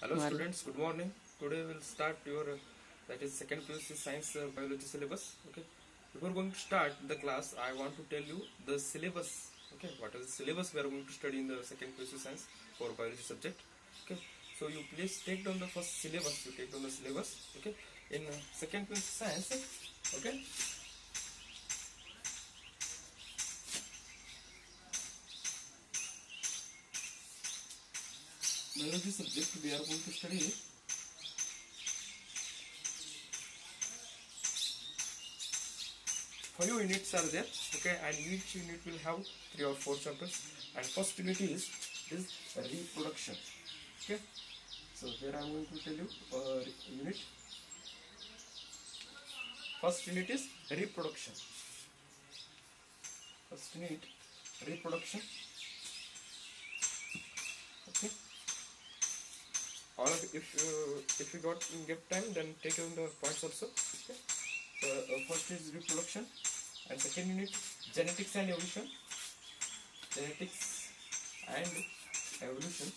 Hello Well, students, good morning. Today we will start your that is second PUC science biology syllabus. Okay. Before going to start the class, I want to tell you the syllabus. Okay, what is the syllabus we are going to study in the second PUC science for biology subject. Okay. So you please take down the first syllabus. You take down the syllabus. Okay. In second PUC science. Okay. Biology subject we are going to study 5 units are there, okay, and each unit will have 3 or 4 chapters. And first unit is reproduction. Okay, so here I am going to tell you unit. First unit is reproduction. First unit reproduction. Okay, all of if you got give time, then take on the points also. Okay, so first is reproduction, and second unit genetics and evolution. Genetics and evolution.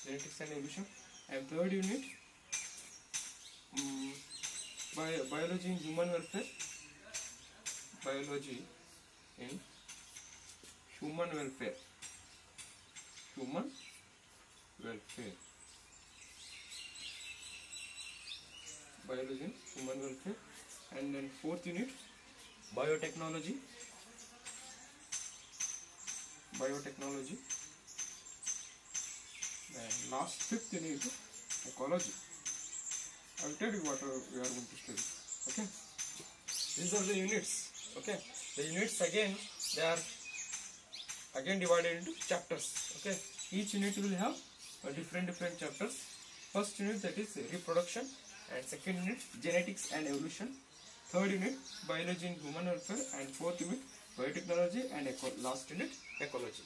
Genetics and evolution. And third unit biology in human welfare. Biology in human welfare. Human welfare. Biology in human welfare. And then fourth unit biotechnology. Biotechnology. And last fifth unit ecology. I will tell you what we are going to study. Okay, these are the units. Okay, the units again, they are again divided into chapters. Okay, each unit will have different chapters. First unit, that is reproduction, and second unit genetics and evolution. Third unit biology in human welfare, and fourth unit biotechnology, and last unit ecology.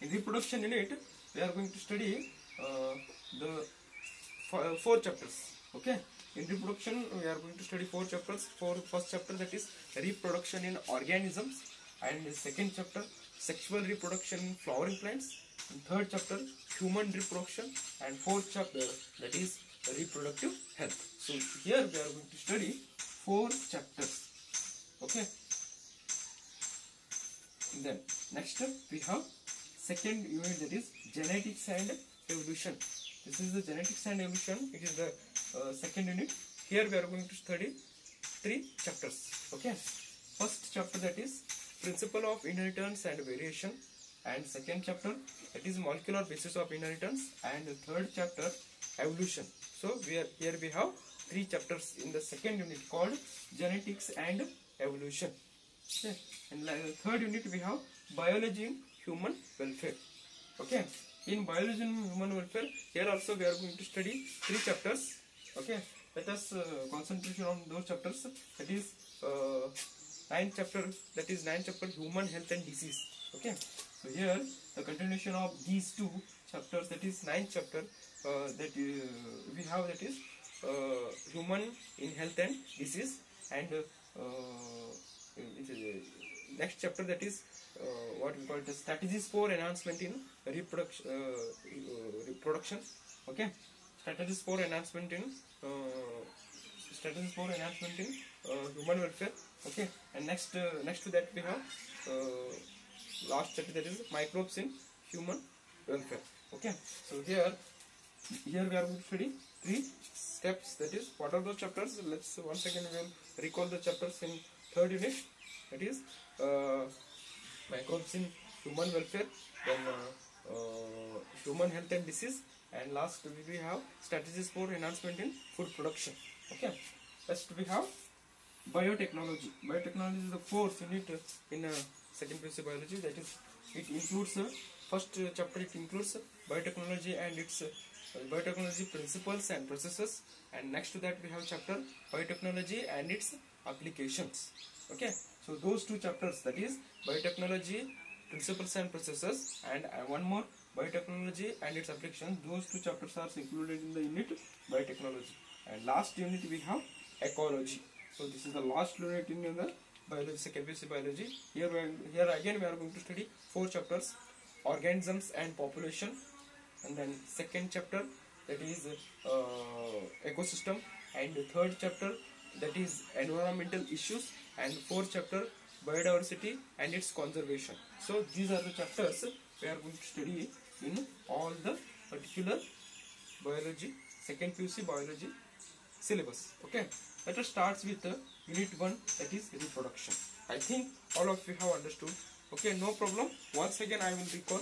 In reproduction unit, we are going to study the 4 chapters. Okay, in reproduction we are going to study 4 chapters. For first chapter, that is reproduction in organisms, and second chapter sexual reproduction in flowering plants, and third chapter human reproduction, and fourth chapter, that is reproductive health. So here we are going to study 4 chapters. Okay, then next we have second unit, that is genetics and evolution. This is the genetics and evolution. It is the second unit. Here we are going to study 3 chapters. Okay, first chapter, that is principle of inheritance and variation, and second chapter, that is molecular basis of inheritance, and the third chapter evolution. So here we have 3 chapters in the second unit called genetics and evolution. Okay, and third unit we have biology in human welfare. Okay, in biology and human welfare, here also we are going to study 3 chapters. Okay, let us concentrate on those chapters. That is 9th chapter, that is 9th chapter human health and disease. Okay, so here the continuation of these 2 chapters, that is 9th chapter that we have, that is human in health and disease, and next chapter, that is what we call it, strategies for enhancement in reproduction. Okay, strategies for enhancement in human welfare. Okay, and next to that we have last chapter, that is microbes in human welfare. Okay, so here we are going to study 3 steps. That is, what are those chapters? Let's once again we will recall the chapters in third unit. That is microbes in human welfare, then human health and disease, and last we have strategies for enhancement in food production. Okay, first we have biotechnology. Biotechnology is the fourth unit in second PUC biology. That is, it includes first chapter, it includes biotechnology and its biotechnology principles and processes, and next to that we have chapter biotechnology and its applications. Okay, so those 2 chapters, that is biotechnology principles and processes, and one more biotechnology and its applications, those 2 chapters are included in the unit biotechnology. And last unit we have ecology. So this is the last unit in the biology, second PUC biology. Here again we are going to study 4 chapters. organisms and population, and then second chapter that is ecosystem, and third chapter that is environmental issues, and fourth chapter biodiversity and its conservation. So these are the chapters we are going to study in all the particular biology, second PUC biology syllabus. Okay, let us start with unit 1, that is reproduction. I think all of you have understood. Okay, no problem. Once again I will recall.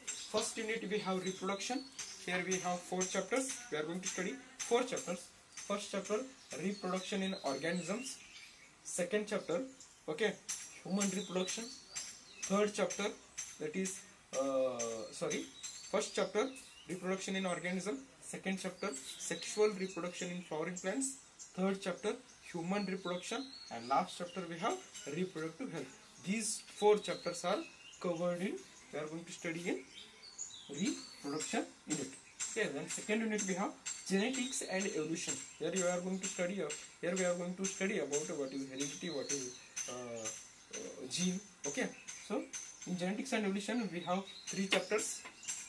First unit we have reproduction. Here we have 4 chapters. We are going to study 4 chapters. First chapter, reproduction in organisms. Second chapter, okay, human reproduction. Third chapter, that is first chapter, reproduction in organism. Second chapter, sexual reproduction in flowering plants. Third chapter, human reproduction, and last chapter we have reproductive health. These 4 chapters are covered in, we are going to study in reproduction unit. Okay, then second unit we have genetics and evolution. Here we are going to study about what is heredity, what is gene. Okay, so in genetics and evolution we have 3 chapters.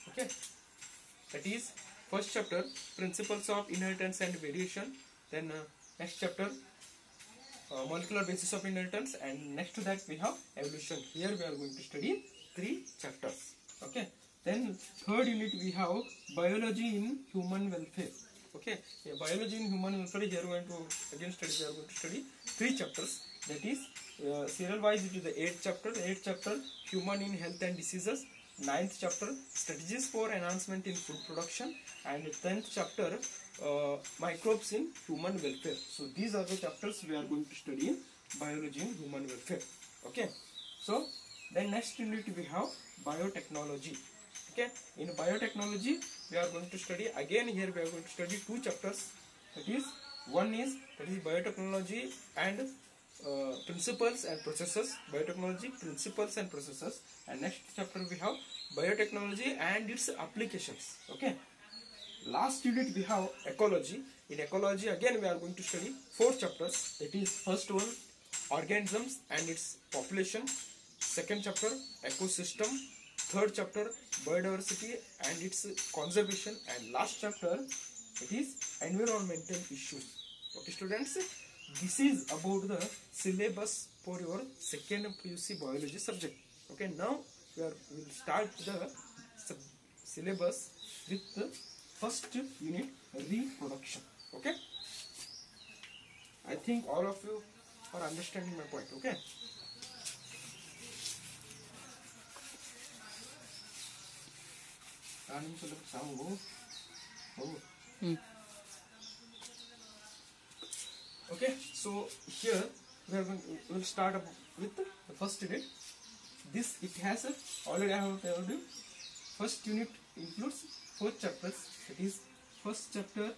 Okay, that is first chapter, principles of inheritance and variation. Then next chapter, molecular basis of inheritance, and next to that we have evolution. Here we are going to study 3 chapters. Okay, then third unit we have biology in human welfare. Okay, biology in human welfare. Here we are going to study 3 chapters. That is serial wise it is the 8th chapter. 8th chapter, human in health and diseases. 9th chapter, strategies for enhancement in food production, and 10th chapter, microbes in human welfare. So these are the chapters we are going to study in biology in human welfare. Okay, so then next unit we have biotechnology. Okay, in biotechnology we are going to study, again here we are going to study 2 chapters. That is biotechnology and principles and processes. Biotechnology, principles and processes. And next chapter we have biotechnology and its applications. Okay, last unit we have ecology. In ecology again we are going to study 4 chapters. That is first one, organisms and its population. Second chapter, ecosystem. Third chapter, biodiversity and its conservation, and last chapter it is environmental issues. Okay students, this is about the syllabus for your second PUC biology subject. Okay, now we will start the syllabus with the first unit, reproduction. Okay, I think all of you are understanding my point. Okay, okay, so here we will start with the first unit. This it has already I have told you. First unit includes 4 chapters. It is first chapter,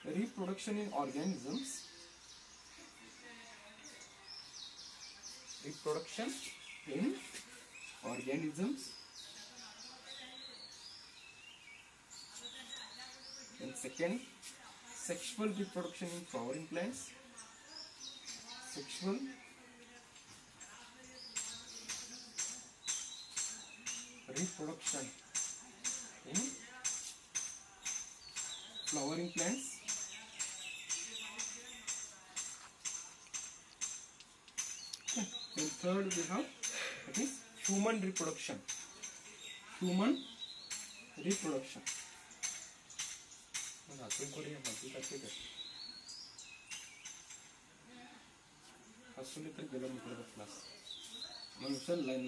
reproduction in organisms. Reproduction in organisms. And second, sexual reproduction in flowering plants. Sexual reproduction in flowering plants. Okay. And third we have, that is human reproduction. Human reproduction.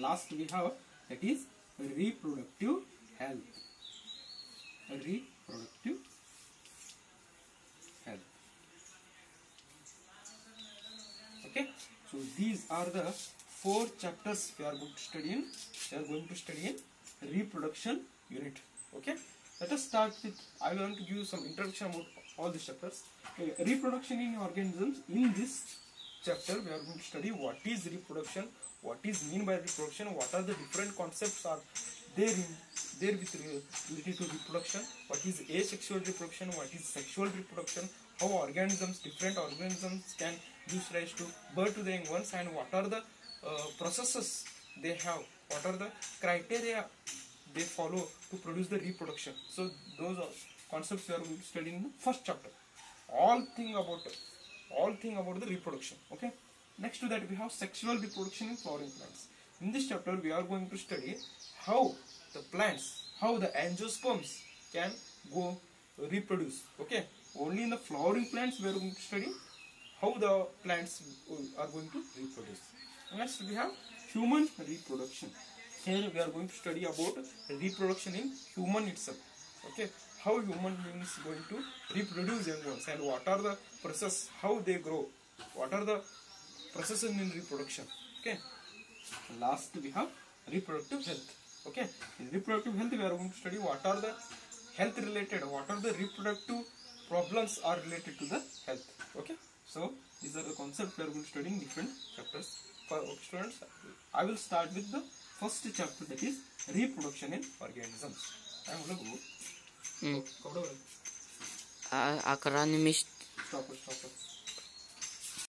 Last we have, that is reproductive health. Reproductive health. Okay, so these are the 4 chapters we are going to study in. We are going to study in reproduction unit. Okay, let us start with, I want to give you some introduction about all these chapters. Reproduction in organisms. In this chapter we are going to study what is reproduction, what is mean by reproduction, what are the different concepts are there related to reproduction, what is asexual reproduction, what is sexual reproduction, how different organisms can give rise to birth to the young ones, and what are the processes they have, what are the criteria they follow to produce the reproduction. So those are concepts we are going to study in the first chapter. All thing about the reproduction. Okay. Next to that we have sexual reproduction in flowering plants. In this chapter we are going to study how the plants, how the angiosperms can go reproduce. Okay. Only in the flowering plants we are going to study how the plants are going to reproduce. Next we have human reproduction. Here we are going to study about reproduction in human itself. Okay, how human beings going to reproduce young ones and what are the process, how they grow, what are the processes in reproduction. Okay, last we have reproductive health. Okay, in reproductive health we are going to study what are the health related, what are the reproductive problems are related to the health. Okay, so these are the concepts we are going to study in different chapters. For students, I will start with the first chapter, that is reproduction in organisms. I am going to go. Acronym is Stop.